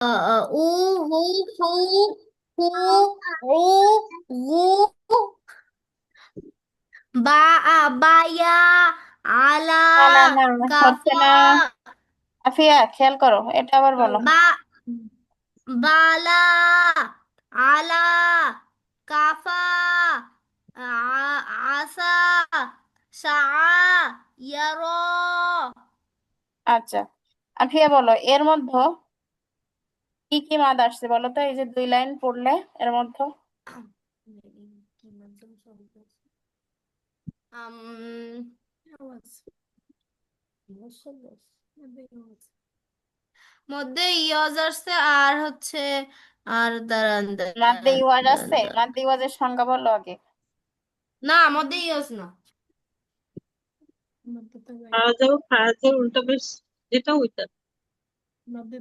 উ হু হু হু উ গু বা বায়া আলা না না না, হচ্ছে কাফা না। আফিয়া, খেয়াল করো, এটা আবার বলো। বা বালা আলা কাফা আসা সা ইয়ার আচ্ছা, আফিয়া বলো, এর মধ্যে কি কি মাদ আসছে বলো তো, এই যে 2 লাইন পড়লে এর মধ্যে। কি মাধ্যম শব্দ আম মধ্যে ইয়জ আসছে আর হচ্ছে আর দাঁড়ান মাদ্দে দাঁড়ান ইওয়াজ দাঁড়ান আসছে, দাঁড়ান। মাদ্দে ইওয়াজের সংজ্ঞা বলো আগে। না মধ্যে ইয়জ না খাওয়া যাবো, খাওয়া যাবো উল্টা বেশ, যেটা ওইটা।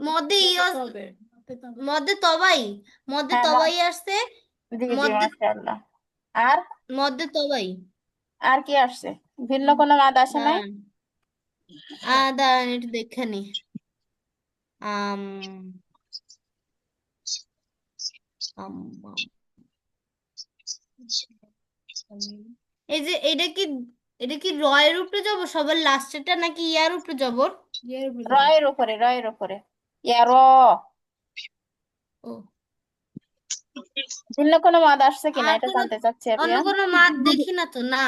মধ্যে ইয়জ মধ্যে তবাই মধ্যে হ্যাঁ তবাই আসছে জি জি, মধ্যে মাশাআল্লাহ। আর মধ্যে তবাই আর কি আসছে? ভিন্ন কোনো মাদ আসে নাই? দাঁড়ান দাঁড়ান একটু দেখে নি আম আম আম। এই যে এটা কি রয়ের উপরে যাব সবার লাস্টেরটা নাকি ইয়ার উপরে যাব রয়ের উপরে, রয়ের উপরে। ইয়া র। ও ভিন্ন কোনো মাদ আসছে কিনা আর এটা কোনো জানতে চাচ্ছি অন্য আপিয়া। কোনো মাছ দেখি না তো না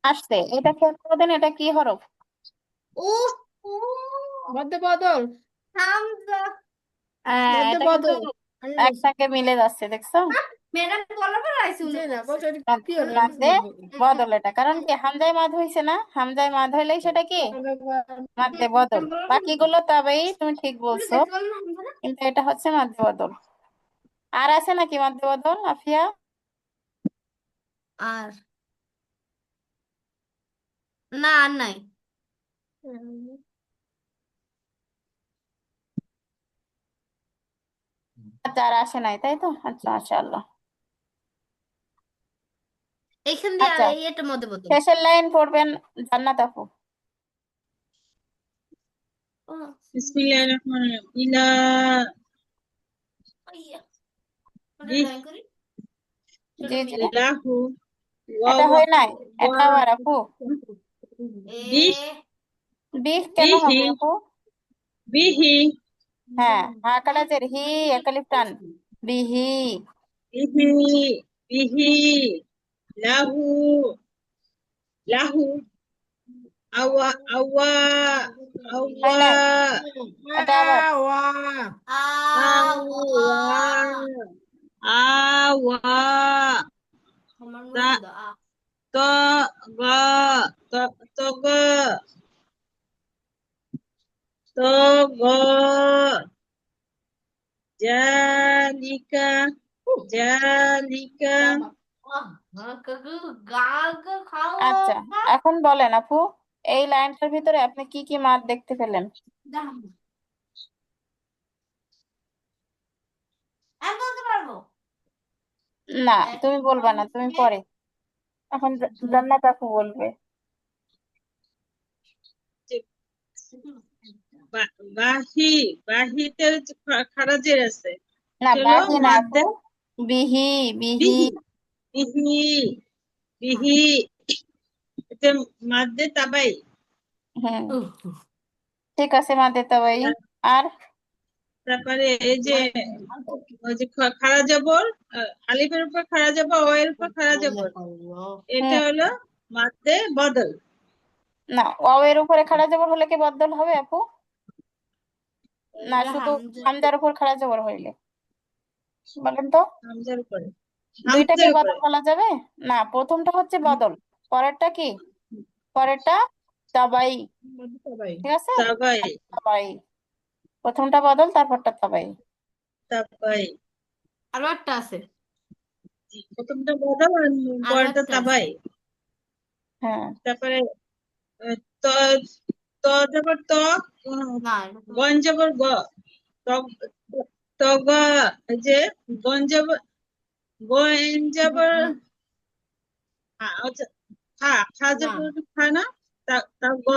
আসছে, এটা খেয়াল করে দেন, এটা কি হরফ? ও মধ্যে বদল হামজা মধ্যে এটা কিন্তু বদল একটাকে মিলে যাচ্ছে, দেখছো? ম্যাডাম বলাবার আইছে উনি না বলছে এটা কি হলো মাদ্দে বদল, এটা কারণ কি হামজায় মাদ হইছে না, হামজায় মাদ হইলেই সেটা কি মাদ্দে বদল। বাকিগুলো তবেই তুমি ঠিক বলে বলছো, দেখতে পারলাম না হামজা না? কিন্তু এটা হচ্ছে মাদ্দে বদল। আর আছে নাকি মাদ্দে বদল আফিয়া? আর না আর নাই আচ্ছা, আর আসে নাই, তাই তো? আচ্ছা, মাশাআল্লাহ। এইখান দিয়ে আচ্ছা, এই একটা মধ্যে বদল শেষের লাইন পড়বেন জান্নাত আপু। ও বিসমিল্লাহির রহমানির রহিম। ইলা ইয়া ওটা বিহ ড্রয়িং করি ছোট জি জি, মিলে লাহু ওয়া এটা ওয়া হয় নাই, ওয়া এটা আবার আপু। বিহ এ বিহ কেন বিহি হবে আপু? বিহি হ্যাঁ, হা কাটা জের হি, একালিফ টান। বিহি। বিহি বিহি লাহু লাহু আওয়া আওয়া হয় আওয়া নাই, এটা আবার। আওয়া আওয়া আওয়া আওয়া আমার তা মুছে দাও ত গা ত ত গ ত গ জালিকা জালিকা কাকু গা গা খাও আচ্ছা, এখন বলেন আপু, এই লাইনটার ভিতরে আপনি কি কি মাদ দেখতে পেলেন? আমি বলতে পারবো না, এক তুমি বলবা না, তুমি হচ্ছে পরে। এখন জান্নাত আপু বলবে। বাহি বাহিতে খারাজের আছে, না, চলো বাহি না আপু, মাদ্দে বিহি। বিহি। বিহি বিহি বিহি, এটা মাদ্দে তাবাই। হুম, ঠিক আছে মাদে তাবাই। আর তারপরে এই যে ওই যে খাড়া জবর, আলিফের উপর খাড়া জবর, ও এর উপর খাড়া জবর, এটা হুম, হলো মাদ্দে বদল। না, ওয়াও এর উপরে খাড়া জবর হলে কি বদল হবে আপু? না, এটা শুধু হামজা হামজার উপর খাড়া জবর হইলে। বলেন তো, হামজার উপরে, দুইটাকে হামজার বদল উপরে বলা যাবে? না, প্রথমটা হচ্ছে বদল, পরেরটা কি? পরেরটা তাবাই। ঠিক আছে, তাবাই তাবাই। প্রথমটা বদল, তারপরটা তাবাই। তাবাই, আরো একটা আছে প্রথমটা বদল আর আরো পরেরটা একটা আছে তাবাই। হ্যাঁ, তারপরে ত ত জবর ত, না এটা তো গন জবর গ, ত ত গ, এই যে গন জবর, গন জবর আচ্ছা, খা খা না জবর খা না, তা তা গ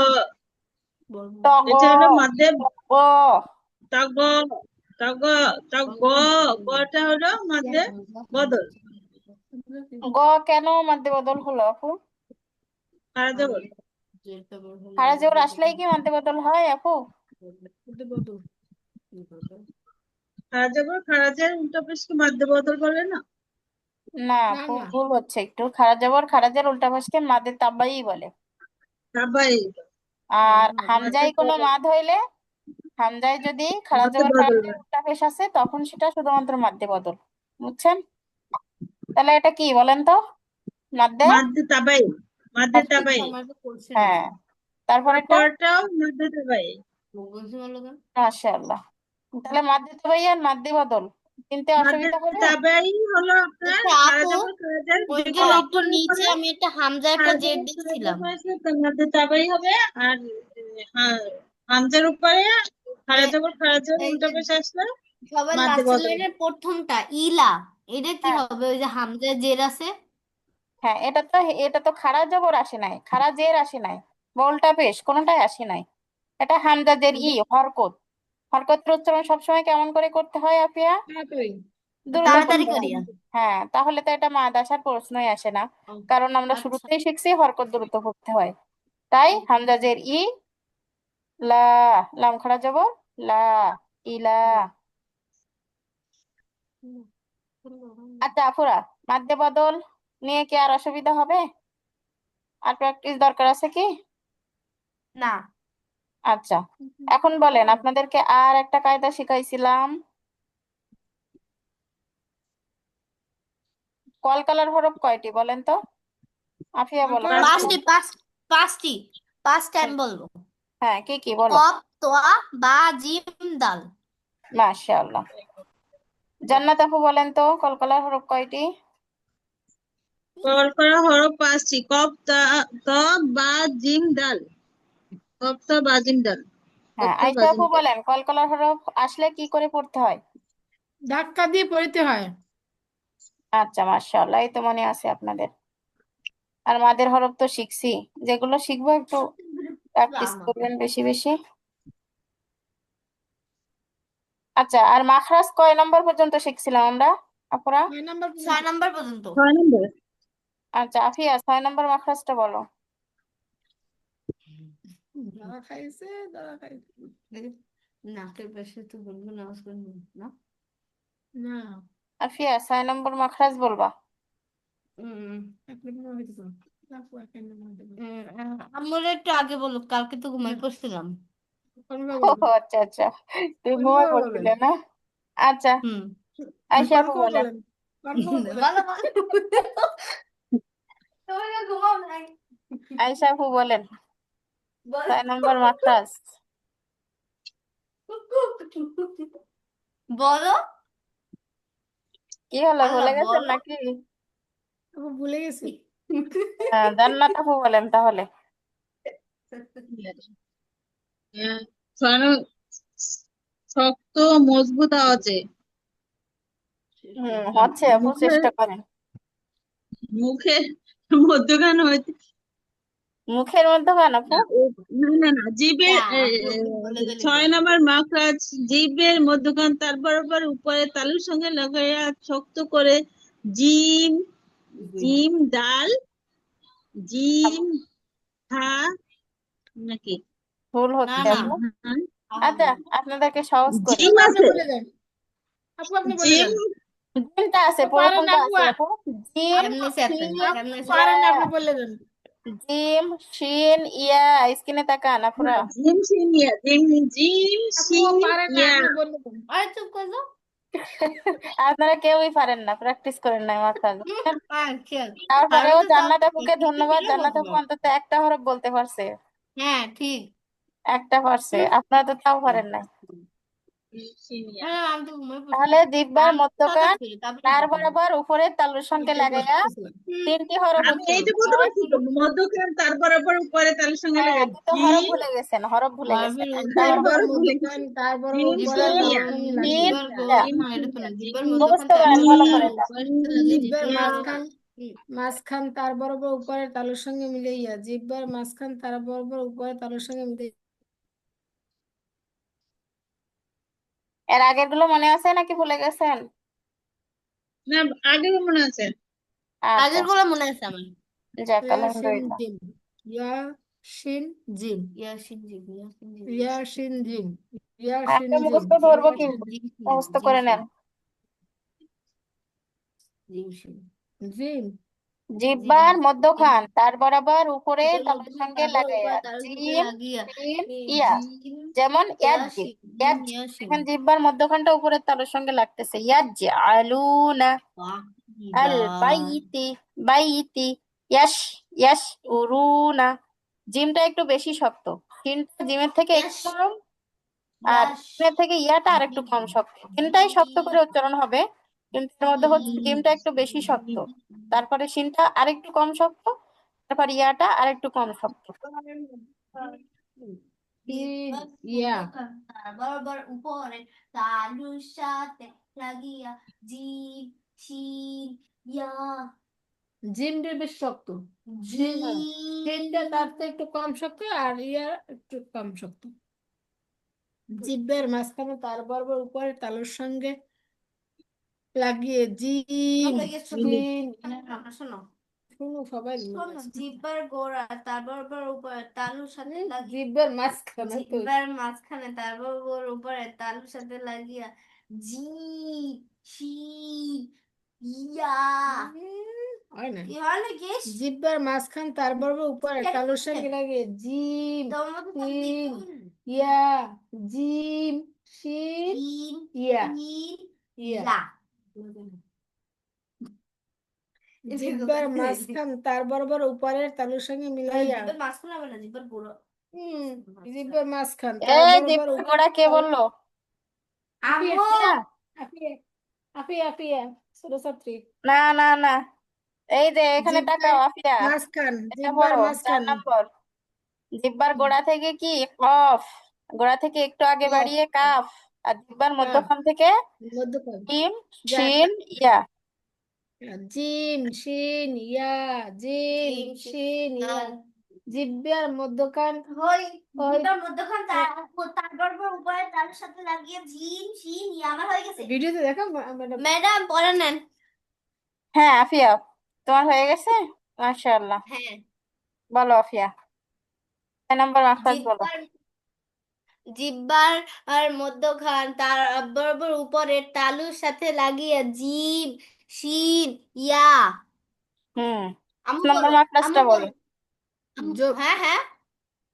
টগ এটা হলো মধ্যে গ তগ তগ তগ গটা হলো মধ্যে বদল গ কেন মধ্যে বদল হলো আপু? খারা জবর খারা জোর আসলেই কি মধ্যে বদল হয় আপু? খারা জবর খারাজের উল্টা পেশকে মধ্যে বদল বলে না। না আপু, ভুল হচ্ছে একটু। খারা জবর খারাজের উল্টা ভাষকে মাদে তাবাই বলে। তাবাই আর মধ্যে হামজায় কোনো মাদ হইলে, হামজায় যদি খারা মধ্যে জবর বদল খারাজের উল্টা পেশ আছে তখন সেটা শুধুমাত্র মাদ্দে বদল। বুঝছেন? তাহলে এটা কি বলেন তো? মাদ্দে মধ্যে তাবাই মধ্যে তাবাই হ্যাঁ, তারপরেরটা তারপরটাও মধ্যে তাবাই মাশাআল্লাহ। তাহলে মাদ্দে তাবাই আর মাদ্দে বদল কিনতে মধ্যে অসুবিধা হবে? তাবাই হলো আপনার আচ্ছা খারা আপু, জবর খারাজের ওই যে যে কোনো একটু অক্ষরের নিচে পরে আমি একটা হামজা একটা খারা জেড জবর খারাজের দেখছিলাম। বসে তার মধ্যে তাবাই হবে। আর হামজার উপরে খারা যে জবর খারাজের এই উল্টা যে পেশ আসলে সবার মধ্যে লাস্টের বদল। লাইনের প্রথমটা ইলা, এটা কি হ্যাঁ হবে? ওই যে হামজা জের আছে। হ্যাঁ, এটা তো খারা জবর আসে নাই, খারা জের আসে নাই, বা উল্টা পেশ কোনোটাই আসে নাই। এটা হামজাদের হরকত। হরকতের উচ্চারণ সবসময় কেমন করে করতে হয় আফিয়া? দ্রুত তাড়াতাড়ি করতে হয়। করিয়া। হ্যাঁ, তাহলে তো এটা মাদ আসার প্রশ্নই আসে না, কারণ আমরা আচ্ছা। শুরুতেই শিখছি হরকত দ্রুত করতে হয়। তাই হামজাজের লা, লাম খাড়া জবর লা, ইলা। আচ্ছা আফুরা, মাদ্দে বদল নিয়ে কি আর অসুবিধা হবে? আর প্র্যাকটিস দরকার আছে কি? না। আচ্ছা, এখন বলেন, আপনাদেরকে আর একটা কায়দা শিখাইছিলাম। কলকালার হরফ কয়টি বলেন তো? আফিয়া বলো তো। পাঁচটি, পাঁচটি। পাঁচ টাইম বলবো। হ্যাঁ, কি কি বলো। কফ, তোয়া, বা, জিম, দাল। মাশাআল্লাহ। জান্নাত আপু বলেন তো কলকালার হরফ কয়টি? কল করা হরফ পাঁচটি। কফ তা ত বা জিম দাল। কফ ত বা জিম দাল। কফ হ্যাঁ, ত বা আইসা জিম আপু দাল। বলেন কলকালার হরফ আসলে কি করে পড়তে হয়? ধাক্কা দিয়ে পড়তে হয়। আচ্ছা মাশাআল্লাহ, এই তো মনে আছে আপনাদের। আর মাদের হরফ তো শিখছি, যেগুলো শিখবো একটু প্র্যাকটিস করবেন বেশি বেশি। আচ্ছা, আর মাখরাজ কয় নম্বর পর্যন্ত শিখছিলাম আমরা আপুরা? 9 নম্বর 6 নম্বর পর্যন্ত। 6 নম্বর। আচ্ছা আফিয়া, 6 নম্বর মাখরাজটা বলো। ধরা খাইছে, ধরা খাইছে। নাকের পাশে তো বলবো না, আওয়াজ করবো না। না, আফিয়া 6 নম্বর মাখরাজ বলবা। উম, 1 নম্বর হইতে পারে। আপু 1 নম্বর হইতে পারে। আমরা একটু আগে বলো, কালকে তো ঘুমাই না, পড়ছিলাম। কনফার্ম ও বলবেন। আচ্ছা আচ্ছা, তুমি ঘুমায় কনফার্ম বলেন। পড়ছিলে না? আচ্ছা, হুম। আয়শা আপু কনফার্ম বলেন। বলেন। কনফার্ম বলেন। বলো বলো। তুমি কি ঘুমাও নাই? আয়শা আপু বলেন বলো। 6 নম্বর মাখরাজ। বলো। কি হলো, আল্লাহ ভুলে গেছেন বলো। নাকি? আপু ভুলে গেছি। হ্যাঁ, জান্নাত আপু বলেন তাহলে। হ্যাঁ, শক্ত মজবুত আওয়াজে হচ্ছে আপু, মুখে চেষ্টা করেন। মুখে মধ্যখান হইতে মুখের মধ্যে গান আপু? না না না জিভে যা, বলতে বলে দিলি তো। 6 নম্বর মাখরাজ জিভের মধ্যখান তার বরাবর উপরে তালুর সঙ্গে লাগাইয়া শক্ত করে জিম জিম ডাল জিম হা নাকি ভুল না হচ্ছে না। আপু। হ্যাঁ, আচ্ছা, আপনাদেরকে সহজ করি। জিম আপু আপনি আছে বলে দেন। আপু আপনি বলে জিম দেন। জিমটা আছে, আপু পরে পারেন কোনটা আপু। আছে আপু? জিম, কেমনে চেতেন, শিন, কেমনে ইয়া। পারেন আপনি বলে দেন। জিম, শিন, ইয়া। স্ক্রিনে তাকান আপুরা। জিম সিনিয়া জিম জিম আপু সিন পারেন না, ইয়া আপনি বলে দেন। আরে চুপ করো। আপনারা কেউই পারেন না, প্র্যাকটিস করেন নাই মাথায়। আচ্ছা। তারপরেও পারবে তো তাও জান্নাত আপুকে একটু ধন্যবাদ, দিলে জান্নাত বলবো আপু না। অন্তত একটা হরফ বলতে পারছে। হ্যাঁ ঠিক। একটা পারছে, আপনারা তো তাও পারেন না। সিনিয়া হ্যাঁ আমি তো ঘুমাই তাহলে পড়ছিলাম। জিহ্বার আমি টাকা মধ্যকান ছিল তারপরে তার দেখলাম। বরাবর উপরের তালুর সঙ্গে এটাই লাগাইয়া করতেছিলাম। 3টি হরফ আমি উচ্চারণ এইটা বলতে হয়। পারছি তো মধ্যখান তার বরাবর উপরে তালের সঙ্গে হ্যাঁ, লাগে কিন্তু জি হরফ ভুলে গেছেন, হরফ ভুলে গেছেন, হরফের একটা উদ্ধার হরফ জিব্বার তারপরে আছে। ভুলে গেছি মধ্যখান, তারপর জিম উপরের জিব্বার তালুর সিনিয়া সঙ্গে জিম লাগিয়ে। তিন, জিব্বার জিম না এটা তো না, সিনিয়া জিব্বার জিম মধ্যখান মুখস্থ তার করেন, বরাবর ভালো জিম করে তার এটা। উপরের সাথে লাগে জিব্বার জিব্বার মাঝখান, হুম, মাঝখান তার বরাবর উপরের তালুর সঙ্গে মিলাইয়া। জিব্বার মাঝখান তার বরাবর উপরের তালুর সঙ্গে মিলাইয়া। এর আগের গুলো মনে আছে নাকি ভুলে গেছেন? না, আগেও মনে আছে। আচ্ছা, আগের গুলো মনে আছে আমার। যাক ইয়াসিন আলহামদুলিল্লাহ। Gym Yasin gym Yasin gym, Yasin gym, Yasin gym Yasin আগে জিম মুখস্থ ধরবো কি? ইয়াসিন জিম, মুখস্থ জিম করে নেন। জিম জিম জিম জিহ্বার জিম মধ্যখান তার বরাবর উপরে ওদের তালুর মধ্যে সঙ্গে তারপর লাগাইয়া উপরে তার সাথে জিম লাগিয়া শিন এই ইয়া, জিম যেমন ইয়াজ্জি। ইয়াসিন জিম ইয়াজ্জি, ইয়াসিন এখন জিহ্বার মধ্যখানটা উপরের তালুর সঙ্গে লাগতেছে। ইয়াজ্জি আলুনা আল বাকিবা বাইতি বাইতি ইয়াশ ইয়াশ উরুনা। জিমটা একটু বেশি শক্ত, শিনটা জিমের থেকে ইয়াস একটু কম, আর ইয়াস জিমের থেকে ইয়াটা আর একটু কম শক্ত। তিনটাই শক্ত করে উচ্চারণ হবে, কিন্তু এর মধ্যে হচ্ছে জিমটা একটু বেশি শক্ত, তারপরে শিনটা আরেকটু কম শক্ত, তারপর ইয়াটা আরেকটু কম শক্ত। তিন ইয়া বরাবর উপরে তালুর সাথে লাগিয়া জিম শিন ইয়া জিমটা বেশ শক্ত। জিম শিনটা তার থেকে একটু কম শক্ত আর ইয়া একটু কম শক্ত। জিভের মাঝখানে তার বরাবর উপরে তালুর সঙ্গে লাগিয়ে জিম শিন আমরা শোনো শুনো সবাই শোনো জিব্বার গোড়া তারপর উপরে তালুর সাথে লাগিয়ে জিভের মাঝখানে তো জিব্বার মাঝখানে তারপর উপরে তালুর সাথে লাগিয়া জি শি ইয়া হয় না। কি হয় নাকি জিভের মাঝখান তার বরাবর উপরে তালুর সঙ্গে লাগিয়ে জিম তোমার মতো তাল শিন দিতে ইয়া জিম শিন তিন ইয়া তিন ইয়া ইয়া জিহ্বার মাঝখান তার বরাবর উপরের তালুর সঙ্গে মিলাইয়া জিব্বার মাঝখানে হবে না জিব্বার গোড়া হম জিহ্বার মাঝখান তার এই বরাবর জিহ্বার উপরের গোড়া কে বললো? আপিয়া আম্মু আপিয়া আপিয়া আপিয়া ছোট ছাত্রী না না না, এই যে এখানে জিহ্বার তাকাও আফিয়া, মাঝখান এটা জিহ্বার পড়ো 4 মাঝখান নম্বর। জিহ্বার গোড়া থেকে কি কফ, গোড়া থেকে একটু আগে কফ বাড়িয়ে কাফ, আর জিহ্বার কাফ মধ্যখান থেকে মধ্যখান জিম যা শিন ইয়া। জিম শিন ইয়া জিম জিম শিন ইয়া শিন জিহ্বার মধ্যখান হই হয় জিব্বার মধ্যখান তারপর উপরে তালুর সাথে লাগিয়ে জিম শিন ইয়া আমার হয়ে গেছে ভিডিওতে দেখা ম্যাডাম ম্যাডাম পড়ে নেন হ্যাঁ আফিয়া, তোমার হয়ে গেছে? মাশাআল্লাহ, হ্যাঁ বলো আফিয়া, 6 নম্বর মাখরাজ বলো। জিব্বার জিব্বার আর মধ্যখান তার বরাবর উপরে তালুর সাথে লাগিয়ে জিম শিন ইয়া 5 আমু নম্বর বলো আমু মাখরাজটা বলো। বলো হ্যাঁ হ্যাঁ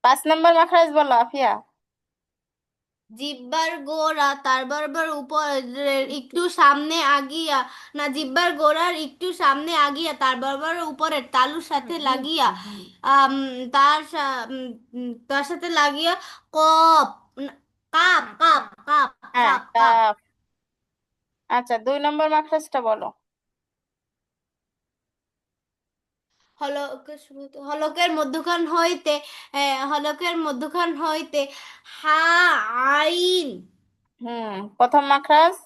5 নম্বর মাখরাজ বলো আফিয়া। জিব্বার গোড়া তার বরাবর উপরে একটু সামনে আগিয়া না জিব্বার গোড়ার একটু সামনে আগিয়া তার বরাবর উপরে তালুর সাথে লাগিয়া আম, তার সাথে লাগিয়া কপ কাপ কাপ কাপ হ্যাঁ কাপ কাপ কাফ। আচ্ছা 2 নম্বর মাখরাজটা বলো। হলকের মধ্যখান হইতে হলকের মধ্যখান হইতে হা আইন প্রথম মাখরাজ।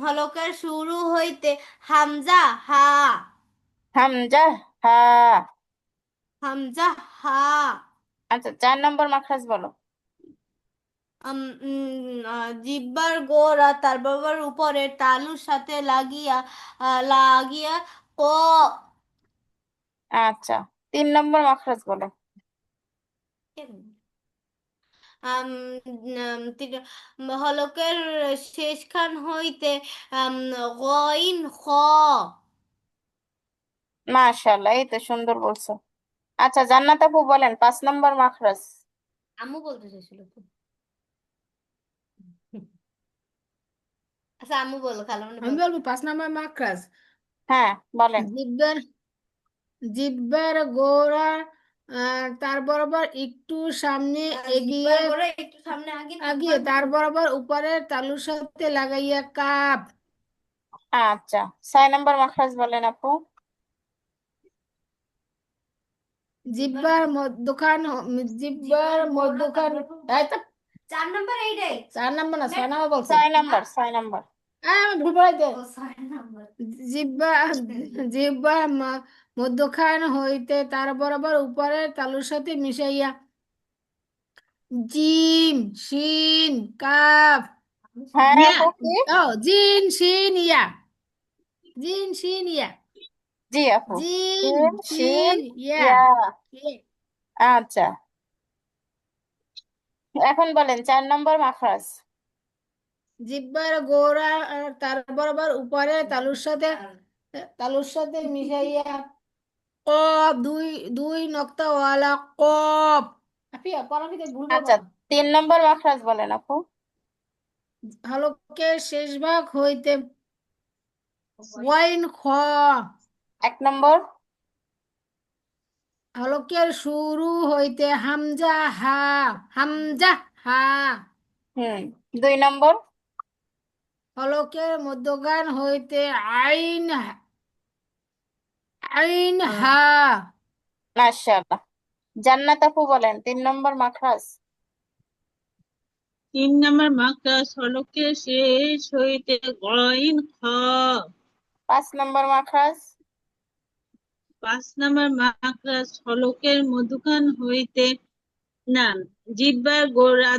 হলকের শুরু হইতে হামজা হা হামজা হা। হামজা হা আচ্ছা 4 নম্বর মাখরাজ বলো। জিব্বার গোড়া তার বাবার উপরে তালুর সাথে লাগিয়া ক আচ্ছা 3 নম্বর মাখরাজ বলো। আম, হলকের শেষখান হইতে আম, গইন খ মাশাআল্লাহ, এই তো সুন্দর বলছো। আচ্ছা জান্নাত আপু বলেন 5 নম্বর মাখরাজ। আম্মু বলতে চাইছিল তো আচ্ছা আম্মু বলো খালা মানে আমি বলবো 5 নম্বর মাকড়াস হ্যাঁ বলেন। জিব্বার জিব্বার গোড়া তার বরাবর একটু সামনে এগিয়ে জিব্বার গোড়া একটু সামনে আগিয়ে তার বরাবর উপরের তালুর সাথে লাগাইয়া কাপ আচ্ছা 6 নম্বর মাখরাজ বলেন আপু। জিব্বার মধ্যখান জিব্বার মধ্যখান এই তো 4 নম্বর এইটাই 4 নম্বর না 6 নম্বর বলছো 6 নম্বর 6 নম্বর। আমি ভুল বলাইতে ও 6 নম্বর জিব্বা জিব্বার মধ্যখান হইতে তার বরাবর উপরের তালুর সাথে মিশাইয়া জিম শিন কাফ। হ্যাঁ ইয়া আপু কি? ও জিন শিন ইয়া। জিন শিন ইয়া। জি আপু। জিন জিম শিন শিন ইয়া। ইয়া। ইয়ে। আচ্ছা, এখন বলেন 4 নম্বর মাখরাজ। জিব্বার গোড়া তার বরাবর উপরে তালুর সাথে মিশাইয়া কপ দুই দুই নক্তাওয়ালা কপ। আপিয়া পরাবিতে ভুলবো আচ্ছা, না। 3 নম্বর মাখরাজ বলেন আপু। হলকের শেষ ভাগ হইতে ওয়াইন খ। 1 নম্বর। হলকের শুরু হইতে হামজা হা। হামজা হা। 2 নম্বর। হলকের মধ্যগান হইতে আইন আইন হা। মাশাআল্লাহ। জান্নাত আপু বলেন 3 নম্বর মাখরাজ। 3 নম্বর মাকড়া সড়কের শেষ হইতে গইন খ। 5 নম্বর মাখরাজ। 5 নম্বর মাকড়া সড়কের মধ্যখান হইতে না জিহ্বার গোড়া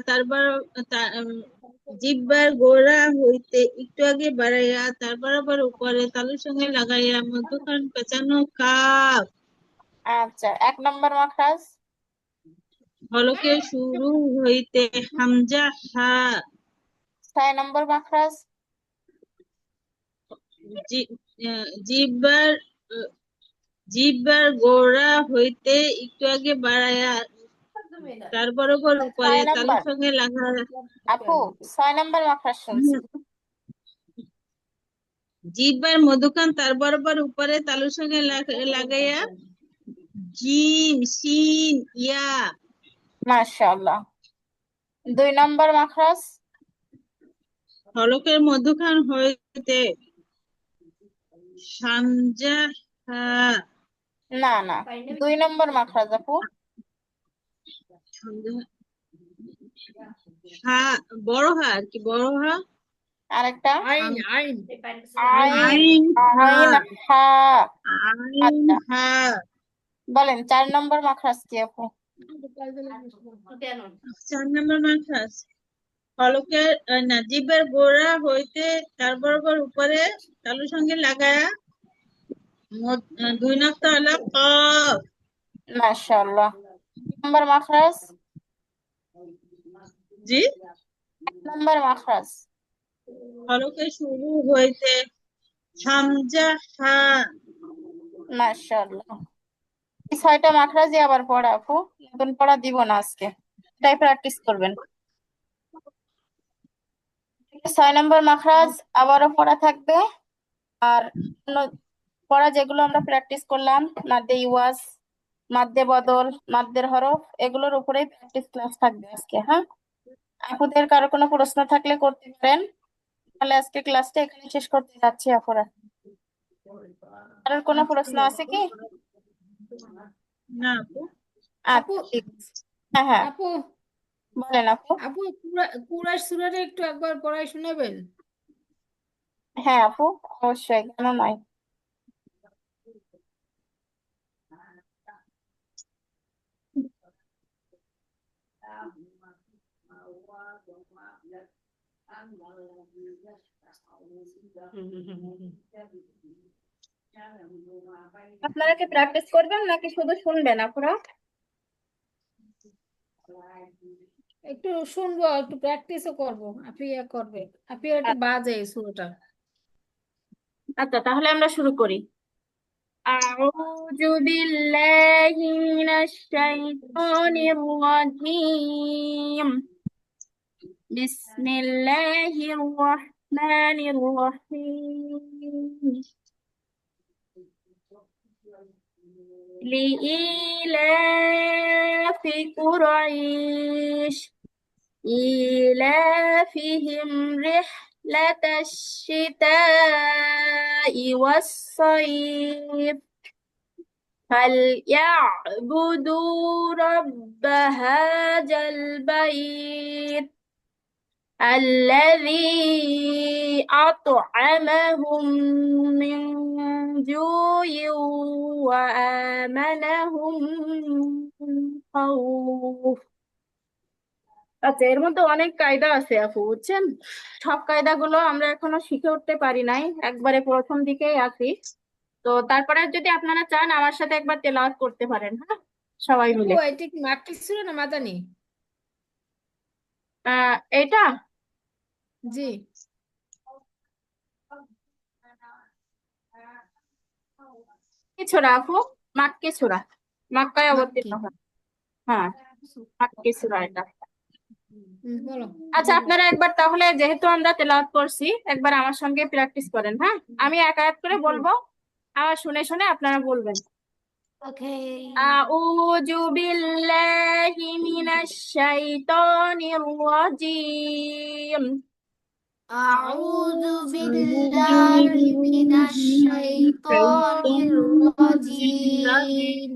জিহ্বার গোড়া হইতে একটু আগে বাড়াইয়া তার বরাবর উপরে তালুর সঙ্গে লাগাইয়া মধ্যখান পেঁচানো কাপ। আচ্ছা, 1 নম্বর মাখরাজ। হলকের শুরু হইতে হামজা হা। 6 নম্বর মাখরাজ। জি- জিহ্বার জিহ্বার গোড়া হইতে একটু আগে বাড়াইয়া তার বরাবর উপরে 6 নম্বর তালুর সঙ্গে লাগাইয়া আপু, 6 নম্বর মাখরাজ শুনছি। জিহ্বার মধ্যখান তার বরাবর উপরে তালুর সঙ্গে লাগাইয়া জিম সিন ইয়া। মাশাআল্লাহ। 2 নম্বর মাখরাজ। হলকের মধ্যখান হইতে হামজা হা। না না, 2 নম্বর মাখরাজ আপু। হামজা হা বড় হা আর কি বড় হা। আরেকটা আইন আইন আইন আইন। আইন হা। আইন হা। আইন আচ্ছা, হা। বলেন 4 নম্বর মাখরাজ কি আপু? 4 নম্বর মাখরাজ হলকের না জিহ্বার গোড়া হইতে তার বরাবর উপরে তালুর সঙ্গে লাগায়া 2 নক্তা কফ। মাশাআল্লাহ। 2 নম্বর মাখরাজ। জি 1 নম্বর মাখরাজ। হলকের শুরু হইতে হামজা হা। মাশাআল্লাহ। এই 6টা মাখরাজই আবার পড়া আপু, নতুন পড়া দিব না আজকে, এটাই প্র্যাকটিস করবেন। 6 নম্বর মাখরাজ আবারও পড়া থাকবে। আর অন্য পড়া যেগুলো আমরা প্র্যাকটিস করলাম, মাদ্দে ইওয়াজ, মাদ্দে বদল, মাদ্দের হরফ, এগুলোর উপরেই প্র্যাকটিস ক্লাস থাকবে আজকে। হ্যাঁ, আপুদের কারো কোনো প্রশ্ন থাকলে করতে পারেন, তাহলে আজকে ক্লাসটা এখানে শেষ করতে যাচ্ছি আপুরা। কারোর কোনো প্রশ্ন আছে কি? না আপু আপু আচ্ছা, ঠিক আছে। হ্যাঁ হ্যাঁ, আপু বলেন আপু। আপু কুরাশ সুরাটা একটু একবার পড়াই শোনাবেন? হ্যাঁ আপু, অবশ্যই, কেন নয়। আপনারা কি প্র্যাকটিস করবেন নাকি শুধু শুনবেন আপুরা? একটু শুনবো, একটু প্র্যাকটিসও করবো। আপিয়া করবে, আপিয়া একটু বাজে এই সুরটা। আচ্ছা, তাহলে আমরা শুরু করি। أعوذ بالله من الشيطان الرجيم. بسم الله الرحمن الرحيم. لإيلاف قريش إيلافهم رحلة الشتاء والصيف فليعبدوا رب هذا البيت الذي أطعمهم من جوع وآمنهم من خوف. আচ্ছা, এর মধ্যে অনেক কায়দা আছে আপু, বুঝছেন? সব কায়দাগুলো আমরা এখনো শিখে উঠতে পারি নাই, একবারে প্রথম দিকেই আছি। তো তারপরে যদি আপনারা চান আমার সাথে একবার তেলাওয়াত করতে পারেন, হ্যাঁ, সবাই আপু মিলে। এটা কি মাক্কি সূরা না মাদানি? এটা জি। কি ছোরা আপু? মাক্কি সূরা, মক্কায় মাক্কি। অবতীর্ণ হয়। হ্যাঁ, মাক্কি সূরা এটা। বলো। আচ্ছা, আপনারা একবার তাহলে, যেহেতু আমরা তেলাওয়াত করছি, একবার আমার সঙ্গে প্র্যাকটিস করেন, হ্যাঁ? আমি এক আয়াত করে জি। বলবো, আমার শুনে শুনে আপনারা বলবেন। ওকে। أعوذ بالله من الشيطان الرجيم. أعوذ بالله أعوذ من بالله من الشيطان الرجيم.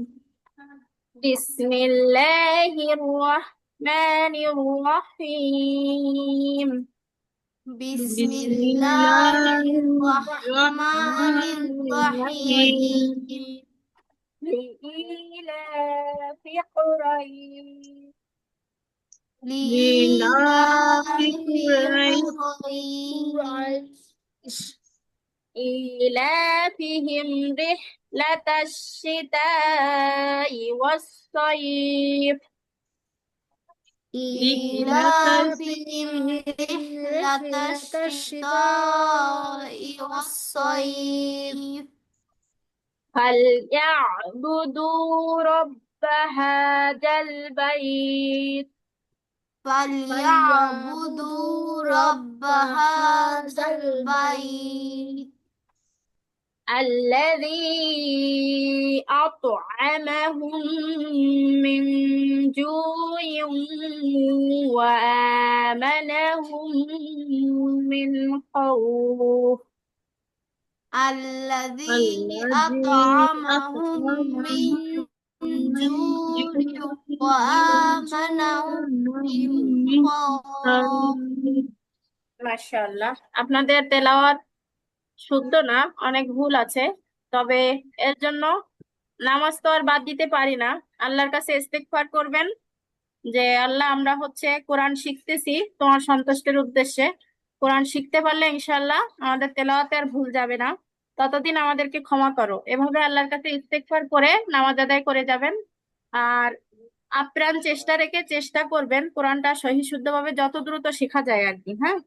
بسم الله الرحمن الرحيم. بسم بسم الله الله الرحمن الرحمن الرحيم الرحيم. لإيلاف قريش لإيلاف لإيلاف قريش قريش إيلافهم رحلة الشتاء والصيف. إيلافهم رحلة الشتاء والصيف فليعبدوا رب هذا البيت فليعبدوا رب هذا البيت الذي أطعمهم من جوع وآمنهم من خوف. الذي الذي أطعمهم من أطعمهم من جوع جوع وآمنهم من ومن خوف. মাশাআল্লাহ, আপনাদের তেলাওয়াত শুদ্ধ না, অনেক ভুল আছে। তবে এর জন্য নামাজ তো আর বাদ দিতে পারি না। আল্লাহর কাছে ইস্তেগফার করবেন যে আল্লাহ, আমরা হচ্ছে কোরআন শিখতেছি তোমার সন্তুষ্টির উদ্দেশ্যে। কোরআন শিখতে পারলে ইনশাআল্লাহ আমাদের তেলাওয়াতে আর ভুল যাবে না। ততদিন আমাদেরকে ক্ষমা করো, এভাবে আল্লাহর কাছে ইস্তেগফার করে নামাজ আদায় করে যাবেন। আর আপ্রাণ চেষ্টা রেখে চেষ্টা করবেন কোরআনটা সহি শুদ্ধভাবে যত দ্রুত শেখা যায় আর কি, হ্যাঁ?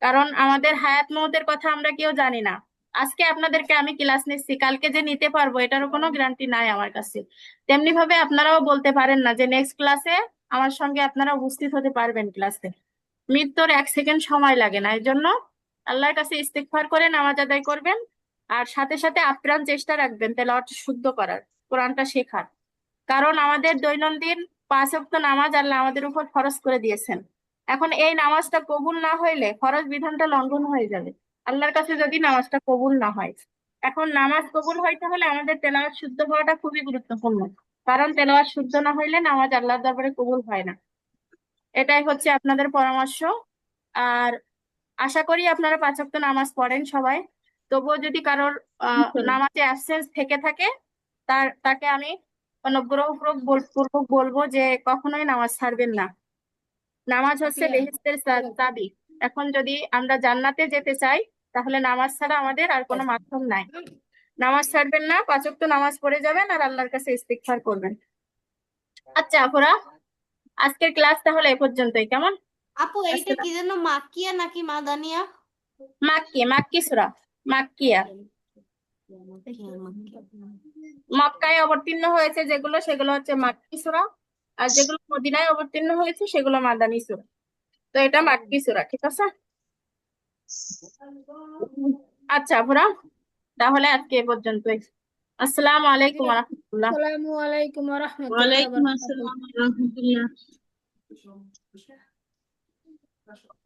কারণ আমাদের হায়াত মওতের কথা আমরা কেউ জানি না। আজকে আপনাদেরকে আমি ক্লাস নিচ্ছি, কালকে যে নিতে পারবো এটারও কোনো গ্যারান্টি নাই আমার কাছে। তেমনি ভাবে আপনারাও বলতে পারেন না যে নেক্সট ক্লাসে আমার সঙ্গে আপনারা উপস্থিত হতে পারবেন ক্লাসে। মৃত্যুর 1 সেকেন্ড সময় লাগে না। এর জন্য আল্লাহর কাছে ইস্তেগফার করে নামাজ আদায় করবেন, আর সাথে সাথে আপ্রাণ চেষ্টা রাখবেন তেলাওয়াত শুদ্ধ করার, কোরআনটা শেখার। কারণ আমাদের দৈনন্দিন 5 ওয়াক্ত নামাজ আল্লাহ আমাদের উপর ফরজ করে দিয়েছেন। এখন এই নামাজটা কবুল না হইলে ফরজ বিধানটা লঙ্ঘন হয়ে যাবে আল্লাহর কাছে, যদি নামাজটা কবুল না হয়। এখন নামাজ কবুল হইতে হলে আমাদের তেলাওয়াত শুদ্ধ হওয়াটা খুবই গুরুত্বপূর্ণ। কারণ তেলাওয়াত শুদ্ধ না হইলে নামাজ আল্লাহর দরবারে কবুল হয় না। এটাই হচ্ছে আপনাদের পরামর্শ। আর আশা করি আপনারা 5 ওয়াক্ত নামাজ পড়েন সবাই। তবুও যদি কারোর নামাজে অ্যাবসেন্স থেকে থাকে, তাকে আমি অনুগ্রহপূর্বক বলবো যে কখনোই নামাজ ছাড়বেন না। নামাজ হচ্ছে বেহেশতের চাবি। এখন যদি আমরা জান্নাতে যেতে চাই, তাহলে নামাজ ছাড়া আমাদের আর কোনো মাধ্যম নাই। নামাজ ছাড়বেন না, 5 ওয়াক্ত নামাজ পড়ে যাবেন আর আল্লাহর কাছে ইস্তিগফার করবেন। আচ্ছা আপুরা, আজকের ক্লাস তাহলে এ পর্যন্তই, কেমন? আপু এইটা কি যেন মাকিয়া নাকি মাদানিয়া? মাক্কি সূরা, মাক্কিয়া। মক্কায় অবতীর্ণ হয়েছে যেগুলো, সেগুলো হচ্ছে মাক্কি সূরা, আর যেগুলো মদিনায় অবতীর্ণ হয়েছে সেগুলো মাদানী সূরা। তো এটা মাক্কি সূরা, ঠিক আছে? আচ্ছা আপুরা, তাহলে আজকে এ পর্যন্তই। আসসালামু আলাইকুম ওয়া রাহমাতুল্লাহ। আসসালামু আলাইকুম ওয়া রাহমাতুল্লাহি ওয়া ওয়ালাইকুম বারাকাতুহু। আসসালাম ওয়া রাহমাতুল্লাহ।